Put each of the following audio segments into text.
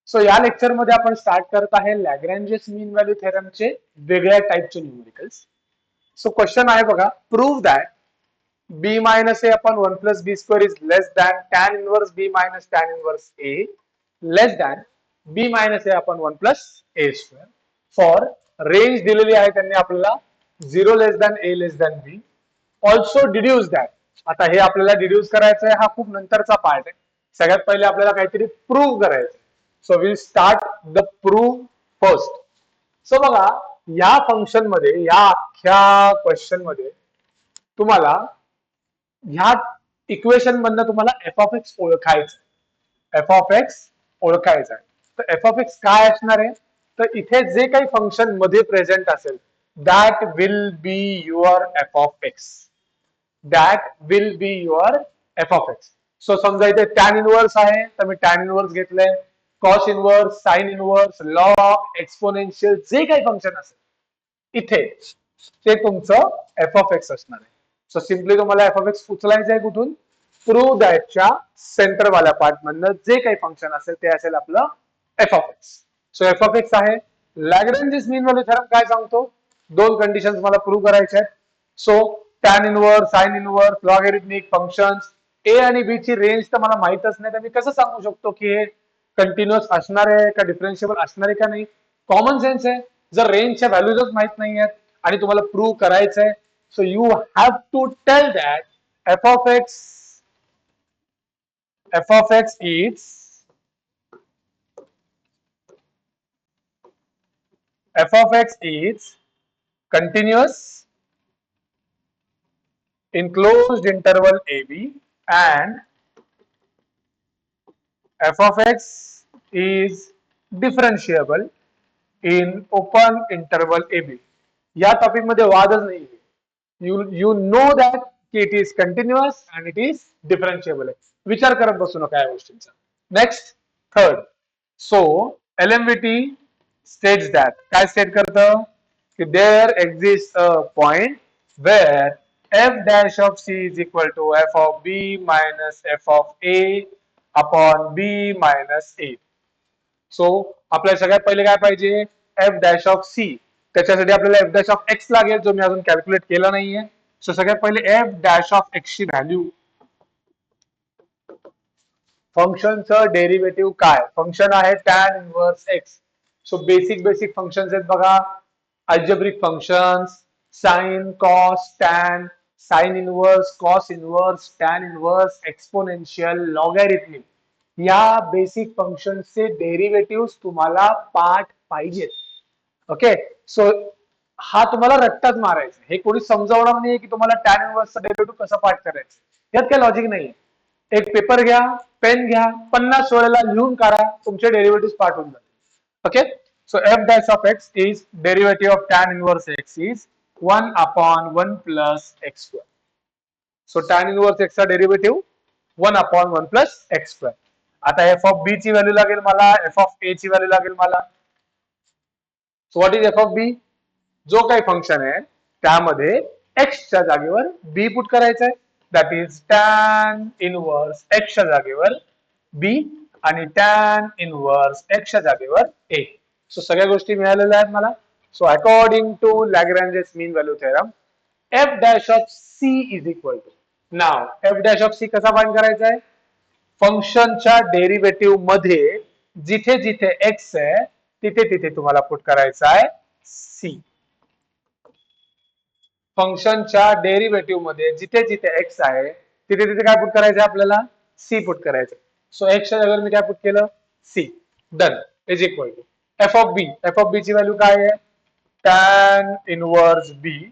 So या lecture मध्ये आपण स्टार्ट करत आहे लॅग्रेंजेस मीन व्हॅल्यू थेरमचे वेगळ्या टाइपचे न्यूमेरिकल्स. सो क्वेश्चन आहे बघा, prove that b minus a upon 1 plus b square is less than tan inverse b minus tan inverse a less than b minus a upon 1 plus a square for range दिलेली आहे त्यांनी आपल्याला 0 less than a less than b. Also deduce that. आता हे आपल्याला deduce करायचं आहे, हा खूप नंतरचा पार्ट आहे. सगळ्यात पहिले आपल्याला काहीतरी प्रूव्ह करायचं. So will start the prove first. So बघा, या फंक्शन मध्ये, या अख्ख्या क्वेश्चन मध्ये तुम्हाला ह्या इक्वेशन मधनं तुम्हाला एफ ऑफ एक्स ओळखायचं. एफ ऑफ एक्स ओळखायचं आहे. तर एफ ऑफ एक्स काय असणार आहे, तर इथे जे काही फंक्शन मध्ये प्रेझेंट असेल that will be your F of x. That will be your F of x. So समजा इथे टॅन इनवर्स आहे, तर मी टॅन इनवर्स घेतलंय. Cos inverse, sine inverse, log, exponential, जे काही फंक्शन असेल इथे ते तुमचं एफ ऑफ एक्स असणार आहे. सो सिम्पली तुम्हाला एफ ऑफ एक्स उचलायचं आहे कुठून, प्रूव्ह दॅटच्या सेंटर वाल्या पार्ट मधनं जे काही फंक्शन असेल ते असेल आपलं F of x. So F of x आहे. लॅग्रेंजेस मीन व्हॅल्यू थेरम काय सांगतो, दोन कंडिशन्स मला प्रूव्ह करायच्या आहेत. So tan inverse, sine inverse, logarithmic functions, A आणि बी ची रेंज तर मला माहितच नाही, तर मी कसं सांगू शकतो की हे कंटिन्युअस असणार आहे का डिफरन्शिएबल असणार आहे का नाही. कॉमन सेन्स आहे. जर रेंजच्या व्हॅल्यूजच माहित नाही आहेत आणि तुम्हाला प्रूव्ह करायचं आहे, so you have to tell that f of x is continuous in closed interval ab and f of x is differentiable in open interval ab. या टॉपिक मध्ये वादच नाही. you know that it is continuous and it is differentiable. विचार करत बसू नका या गोष्टींचा. Next third. So LMVT states that, काय स्टेट करतं की there exists a point where f dash of c is equal to f of b minus f of a upon b minus a. So आपल्याला सगळ्यात पहिले काय पाहिजे, f dash of c. त्याच्यासाठी आपल्याला एफ डॅश ऑफ एक्स लागेल, जो मी अजून कॅल्क्युलेट केला नाहीये. सो सगळ्यात पहिले एफ डॅश ऑफ एक्स ची व्हॅल्यू, फंक्शनचं डेरिव्हेटिव्ह काय, फंक्शन आहे tan inverse x. So basic functions आहेत बघा, algebraic functions, sine, cos, tan, sine inverse, cos inverse, tan inverse, exponential, logarithmic. या बेसिक फंक्शनचे डेरिव्हेटिव्ह तुम्हाला पाठ पाहिजेत. ओके. सो हा तुम्हाला रट्टाच मारायचा. हे कोणी समजावणार नाहीये की तुम्हाला टॅन इनवर्सचा डेरिव्हेटिव्ह कसं पाठ करायचं. यात काही लॉजिक नाहीये. एक पेपर घ्या, पेन घ्या, 50 वेळेला लिहून काढा, तुमचे डेरिव्हेटिव्ह पाठ होऊन जातील. Okay. So f dash of x is derivative of tan inverse x is 1 upon 1 plus x square. So tan inverse एक्सचा derivative 1 upon 1 plus x square. आता एफ ऑफ बी ची व्हॅल्यू लागेल मला, एफ ऑफ ए ची value लागेल मला. So what is f of b, जो काही फंक्शन आहे त्यामध्ये एक्सच्या जागेवर बी पुट करायचं आहे. दॅट इज टॅन इनवर्स एक्सच्या जागेवर बी आणि टॅन इनवर्स एक्सच्या जागेवर ए. सो सगळ्या गोष्टी मिळालेल्या आहेत मला. So according to Lagrange's mean value theorem, f dash of c is equal to, now f dash of c कसा फाइंड करायचा आहे, फंक्शनच्या डेरिव्हेटिव्ह मध्ये जिथे जिथे एक्स आहे तिथे तिथे तुम्हाला पुट करायचा आहे सी. फंक्शनच्या डेरिव्हेटिव्ह मध्ये जिथे जिथे एक्स आहे तिथे तिथे काय पुट करायचं आहे आपल्याला, सी पुट करायचं. सो एक्सच्या जागेवर मी काय पुट केलं, c. Done. Is equal to f of b. F of b ची व्हॅल्यू काय आहे, tan inverse b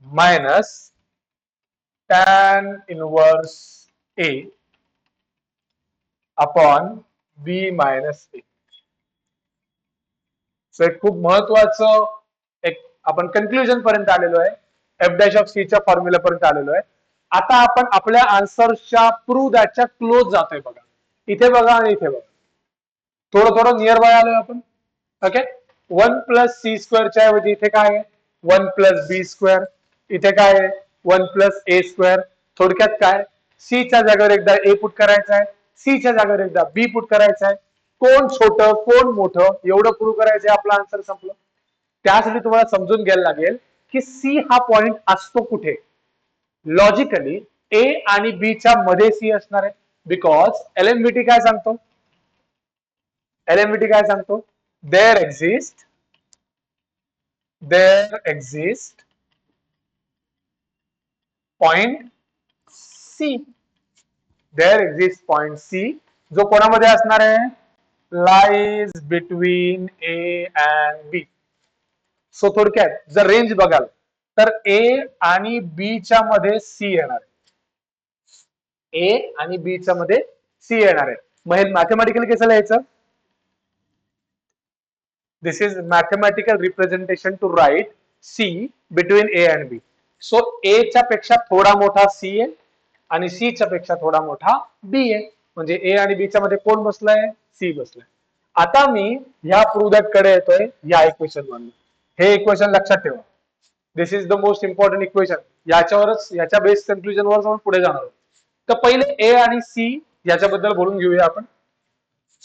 minus tan inverse a upon b minus a. So एक खूप महत्वाचं एक आपण कन्क्लुजन पर्यंत आलेलो आहे. एफ डॅश ऑफ सी च्या फॉर्म्युला पर्यंत आलेलो आहे. आता आपण आपल्या आन्सरच्या प्रूव्ह दॅटच्या क्लोज जातोय बघा. इथे बघा आणि इथे बघा, थोडं थोडं नियर बाय आलोय आपण. ओके. 1 प्लस सी स्क्वेअरच्या ऐवजी इथे काय आहे, 1 प्लस बी स्क्वेअर. इथे काय आहे, 1 प्लस ए स्क्वेअर. थोडक्यात काय, सी च्या जागेवर एकदा ए पुट करायचा आहे, सी च्या जागेवर एकदा बी पुट करायचा आहे. कोण छोटं कोण मोठं एवढं प्रूव्ह करायचं आपलं आन्सर संपलं. त्यासाठी तुम्हाला समजून घ्यायला लागेल की सी हा पॉइंट असतो कुठे. लॉजिकली ए आणि बी च्या मध्ये सी असणार आहे, बिकॉज एलएमबीटी काय सांगतो, एलएमबीटी काय सांगतो, there exist point C, there exist point C जो कोणामध्ये असणार आहे, lies between A and B. So थोडक्यात जर रेंज बघाल तर ए आणि बी च्या मध्ये सी येणार आहे, ए आणि बी च्या मध्ये सी येणार आहे. मग हे मॅथमॅटिकल कसं लिहायचं, this is mathematical representation to write c between A and B. So a च्या पेक्षा थोडा मोठा सी आहे आणि सी च्या पेक्षा थोडा मोठा बी आहे, म्हणजे ए आणि बी च्या मध्ये कोण बसलाय, सी बसलाय. आता मी ह्या प्रूव्ह दॅट कडे येतोय या इक्वेशन मधून. हे इक्वेशन लक्षात ठेवा, this is the most important equation. याच्यावरच याच्या बेस कन्क्लुजन वर आपण पुढे जाणार आहोत. तर पहिले ए आणि सी याच्याबद्दल बोलून घेऊया आपण.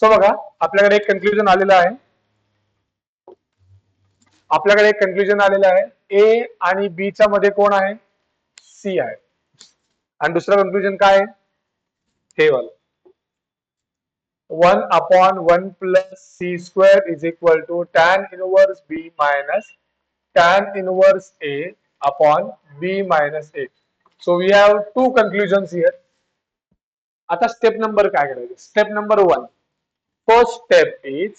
सो बघा आपल्याकडे एक कन्क्लुजन आलेलं आहे, आपल्याकडे एक कन्क्लुजन आलेलं आहे, ए आणि बी च्या मध्ये कोण आहे, सी आहे. आणि दुसरं कन्क्लुजन काय आहे, हे वाला 1/1 plus c square is equal to tan inverse b minus tan inverse a upon b minus a. So we have two conclusions here. आता स्टेप नंबर काय करायचं, step number 1, first step is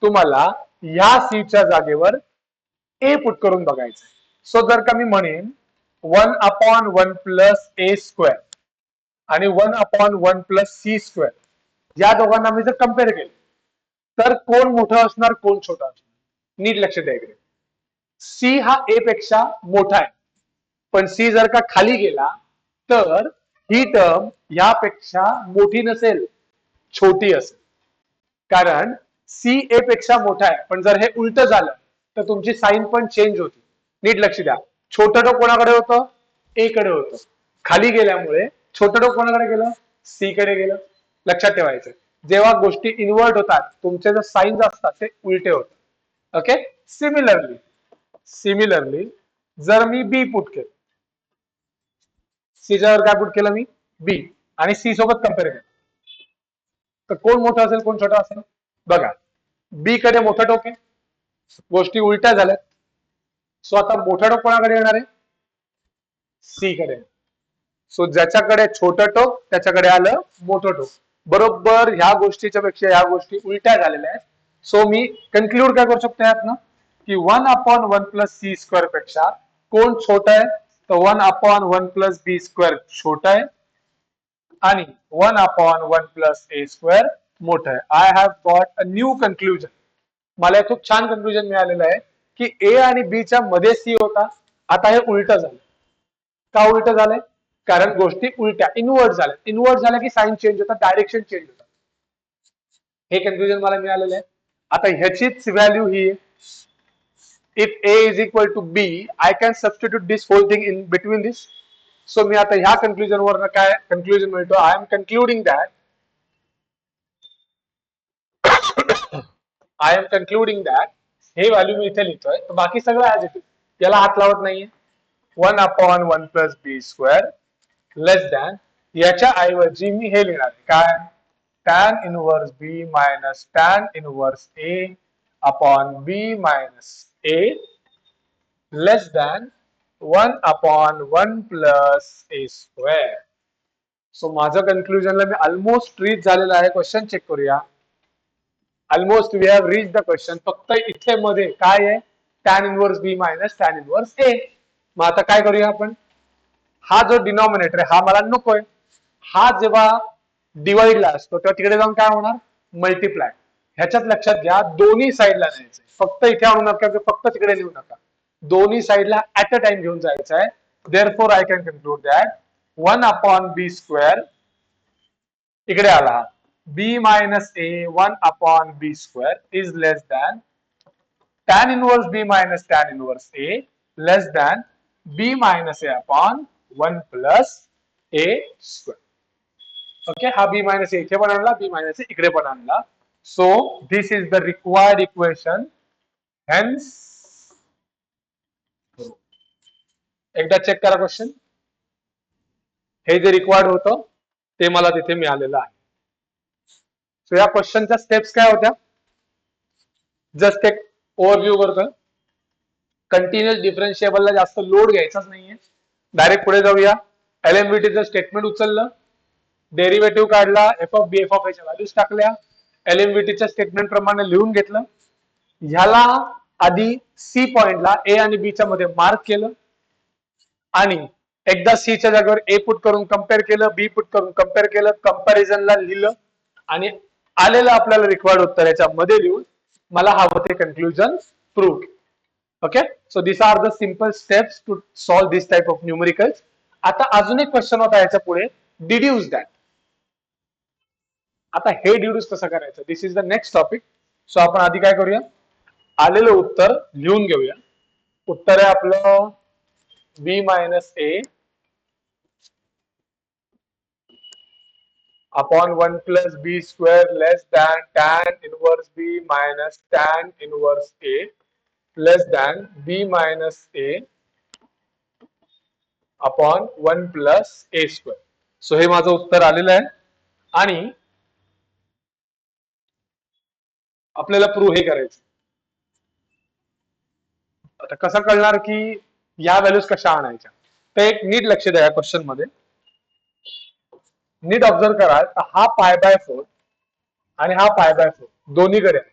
तुम्हाला ह्या C च्या जागेवर ए put करून बघायचं. So जर का मी म्हणेन 1/1 plus a square आणि 1/1 plus c square या दोघांना मी जर कम्पेअर केलं तर कोण मोठं असणार कोण छोटा असणार, नीट लक्ष द्या इकडे. सी हा ए पेक्षा मोठा आहे, पण सी जर का खाली गेला तर ही टर्म यापेक्षा मोठी नसेल, छोटी असेल. कारण सी ए पेक्षा मोठा आहे, पण जर हे उलट झालं तर तुमची साइन पण चेंज होती. नीट लक्ष द्या, छोटं टोक कोणाकडे होतं, ए कडे होतं. खाली गेल्यामुळे छोटं टोक कोणाकडे गेलं, सी कडे गेलं. लक्षात ठेवायचं, जेव्हा गोष्टी इन्व्हर्ट होतात तुमचे जे साइन्स असतात ते उलटे होतात. ओके, सिमिलरली जर मी बी पुट केलं, सी च्यावर काय पुट केलं मी, बी, आणि सी सोबत कम्पेअर केलं तर कोण मोठं असेल कोण छोटा असेल. बघा बी कडे मोठं टोक आहे, गोष्टी उलट्या झाल्यात. सो आता मोठं टोक कोणाकडे येणार आहे, सी कडे. सो ज्याच्याकडे छोटं टोक त्याच्याकडे आलं मोठं टोक. बरोबर ह्या गोष्टीच्या पेक्षा ह्या गोष्टी उलट्या झालेल्या आहेत. सो मी कन्क्लूड काय करू शकतो यातनं की 1/1 plus c square पेक्षा कोण छोटा आहे, तर 1/1 plus b square छोटा आहे आणि 1/1 plus a square मोठा आहे. I have got a new conclusion. मला खूप छान कन्क्लुजन मिळालेलं आहे की ए आणि बी च्या मध्ये सी होता, आता हे उलट झालं. का उलट झालंय, कारण गोष्टी उलट्या इन्व्हर्ट झाल्या. इन्व्हर्ट झाल्या की साइन चेंज होतात, डायरेक्शन चेंज होतात. हे कन्क्लुजन मला मिळालेलं आहे. आता ह्याचीच व्हॅल्यू ही आहे, if a is equal to b I can substitute this whole thing in between this. So मी आता ह्या कन्क्लुजन वर काय कन्क्लुजन मिळतो, आय एम कन्क्लुडिंग दॅट हे व्हॅल्यू मी इथे लिहितोय, तर बाकी सगळं ऍज इट इज, याला हात लावत नाहीये. 1/1 plus b square लेस दॅन, याच्या ऐवजी मी हे लिहिणार आहे काय, tan inverse b minus tan inverse a upon b minus a less than 1/1 plus a square. So माझं कन्क्लुजनला मी ऑलमोस्ट रीच झालेलं आहे. क्वेश्चन चेक करूया. Almost we have reach the question. फक्त इथे मध्ये काय आहे, tan inverse b minus tan inverse a. मग आता काय करूया आपण, हा जो डिनॉमिनेटर आहे हा मला नकोय. हा जेव्हा डिवाइडला असतो तेव्हा तिकडे जाऊन काय होणार, मल्टिप्लाय. ह्याच्यात लक्षात घ्या दोन्ही साईडला न्यायचंय, फक्त इथे आणू नका, फक्त तिकडे नेऊ नका, दोन्ही साईडला ऍट अ टाइम घेऊन जायचं आहे. Therefore I can conclude that 1/b square इकडे आला, b minus a 1/b square is less than tan inverse b minus tan inverse a less than b minus a upon 1 plus a square. Okay, हा b minus a इथे पण आणला, b minus a इकडे पण आणला. So this is the required equation. Hence, एकदा check करा question. हे जे रिक्वायर्ड होतं ते मला तिथे मिळालेलं आहे. सो या क्वेश्चनच्या स्टेप्स काय होत्या? जस्ट एक ओव्हरव्ह्यू करतोय. कंटिन्युअस डिफरन्शिएबलला जास्त लोड घ्यायचाच नाहीये. डायरेक्ट पुढे जाऊया. एलएमव्हीटीचं स्टेटमेंट उचललं, डेरिव्हेटिव्ह काढला, f of b f of एच्या व्हॅल्यूज टाकल्या, एलएमव्हीटीच्या स्टेटमेंट प्रमाणे लिहून घेतलं. ह्याला आधी सी पॉइंटला ए आणि बी च्या मध्ये मार्क केलं आणि एकदा सी च्या जागेवर ए पुट करून कम्पेअर केलं, बी पुट करून कम्पेअर केलं, कंपॅरिझनला लिहिलं आणि आलेलं आपल्याला रिक्वायर्ड उत्तर याच्यामध्ये लिहून मला हवं ते conclusion prove. Okay, so this are the simple steps to solve this type of numericals. आता अजून एक क्वेश्चन होता याच्या पुढे, डिड्यूस दॅट. आता हे डिड्यूस कसं करायचं, this is the next topic. So आपण आधी काय करूया, आलेलं उत्तर लिहून घेऊया. उत्तर आहे आपलं बी minus a upon 1 plus B square less than tan inverse b minus tan inverse A less than B minus a upon 1 plus A square. So हे माझं उत्तर आलेलं आहे आणि आपल्याला प्रूव्ह हे करायचं. आता कसं कळणार की या व्हॅल्यूज कशा आणायच्या, तर एक नीट लक्ष द्या या क्वेश्चन मध्ये. नीट ऑब्झर्व करा, हा पाय बाय 4 आणि हा पाय बाय 4 दोन्हीकडे आहे.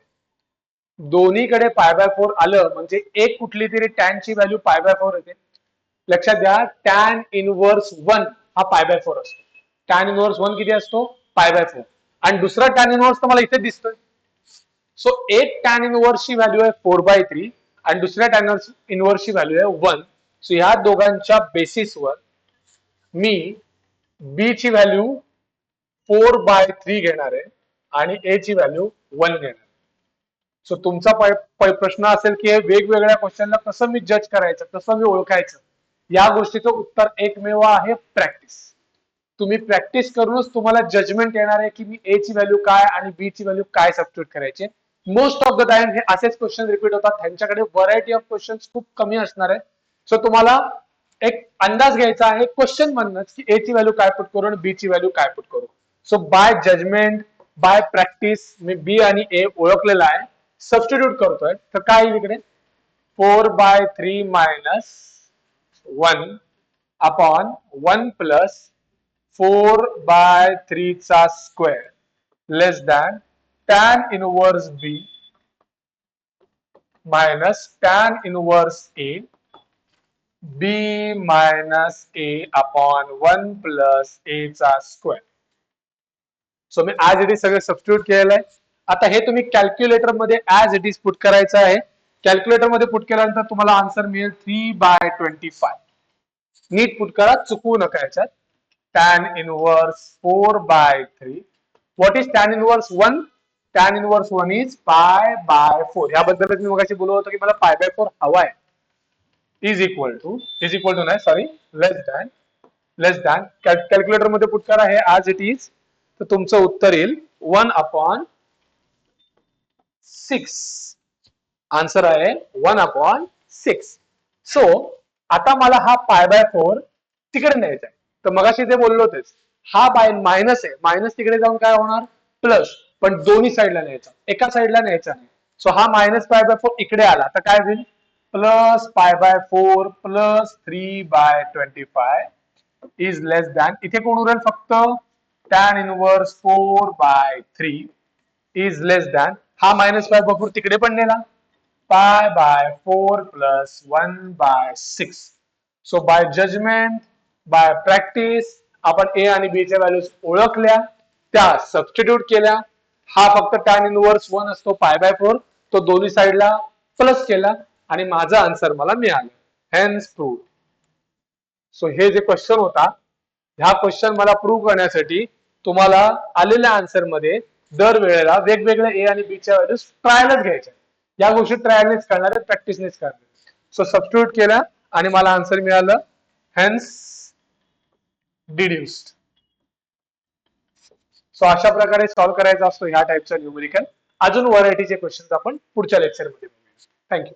दोन्हीकडे पाय बाय 4 आलं म्हणजे एक कुठली तरी टॅन ची व्हॅल्यू पाय बाय 4 येते. लक्षात घ्या, टॅन इनवर्स 1 हा पाय बाय 4 असतो. टॅन इनवर्स 1 किती असतो, पाय बाय 4. आणि दुसरा टॅन इनवर्स तर मला इथे दिसतोय. सो एक टॅन इनवर्सची व्हॅल्यू आहे 4/3 आणि दुसऱ्या टॅन इनवर्सची व्हॅल्यू आहे 1. सो ह्या दोघांच्या बेसिसवर मी बी ची व्हॅल्यू 4/3 घेणार आहे आणि ए ची व्हॅल्यू 1 घेणार. सो तुमचा प्रश्न असेल की हे वेगवेगळ्या क्वेश्चनला कसं मी जज करायचं, कसं मी ओळखायचं, या गोष्टीचं उत्तर एकमेव आहे, प्रॅक्टिस. तुम्ही प्रॅक्टिस करूनच तुम्हाला जजमेंट येणार आहे की मी ए ची व्हॅल्यू काय आणि बी ची व्हॅल्यू काय सबस्टिट्यूट करायचे. मोस्ट ऑफ द टाइम हे असेच क्वेश्चन रिपीट होतात, त्यांच्याकडे व्हरायटी ऑफ क्वेश्चन खूप कमी असणार आहे. सो तुम्हाला एक अंदाज घ्यायचा आहे क्वेश्चन म्हणूनच की ए ची व्हॅल्यू काय पुट करू आणि बी ची व्हॅल्यू काय पुट करू. So by judgement, by practice मी बी आणि ए ओळखलेला आहे, सबस्टिट्यूट करतोय. तर काय येईल इकडे, 4/3 मायनस 1 अपॉन 1 प्लस 4/3 चा square less than tan inverse b minus tan inverse a b minus a upon 1 plus a चा स्क्वेअर. सो मी ऍज इट इज सगळे सबस्टिट्यूट केलेलं आहे. आता हे तुम्ही कॅल्क्युलेटर मध्ये ऍज इट इज पुट करायचं आहे. कॅल्क्युलेटर मध्ये पुट केल्यानंतर तुम्हाला आन्सर मिळेल 3/25. नीट पुट करा, चुकवू नका याच्यात. Tan inverse 4/3. What is tan inverse 1? Tan inverse 1 is π/4. याबद्दलच मी मगाशी बोललो होतो की मला π/4 हवा आहे. इज इक्वल टू नाही सॉरी, लेस दॅन कॅल्क्युलेटर मध्ये पुट करा हे ऍज इट इज. तर तुमचं उत्तर येईल 1/6. आन्सर आहे 1/6. सो आता मला हा π/4 तिकडे न्यायचा आहे. तर मगाशी ते बोललो तेच, हा बाय मायनस आहे, मायनस तिकडे जाऊन काय होणार, प्लस. पण दोन्ही साईडला न्यायचा, एका साईडला न्यायचा नाही. सो हा मायनस π/4 इकडे आला तर काय होईल, plus π/4 plus 3/25 is less than, इथे कोण उरेल फक्त tan inverse 4/3 is less than, हा मायनस π/4 तिकडे पण नेला, π/4 plus 1/6. So by judgement, by practice आपण ए आणि बी च्या व्हॅल्यूज ओळखल्या, त्या सबस्टिट्यूट केल्या. हा फक्त टॅन इनवर्स 1 असतो π/4, तो दोन्ही साईडला प्लस केला आणि माझा आन्सर मला मिळाला. Hence prove. सो हे जे क्वेश्चन होता, ह्या क्वेश्चन मला प्रूव्ह करण्यासाठी तुम्हाला आलेल्या आन्सर मध्ये दर वेळेला वेगवेगळ्या ए आणि बी च्या व्हॅल्यूज ट्रायलच घ्यायच्या. या गोष्टी ट्रायलनेच करणार आहे, प्रॅक्टिसनेच करणार. सो सबस्टिट्यूट केला आणि मला आन्सर मिळालं, हेन्स डिड्युस्ड. सो अशा प्रकारे सॉल्व्ह करायचा असतो ह्या टाईपचा न्यूमेरिकल. अजून व्हरायटीचे क्वेश्चन आपण पुढच्या लेक्चरमध्ये बघूया. थँक्यू.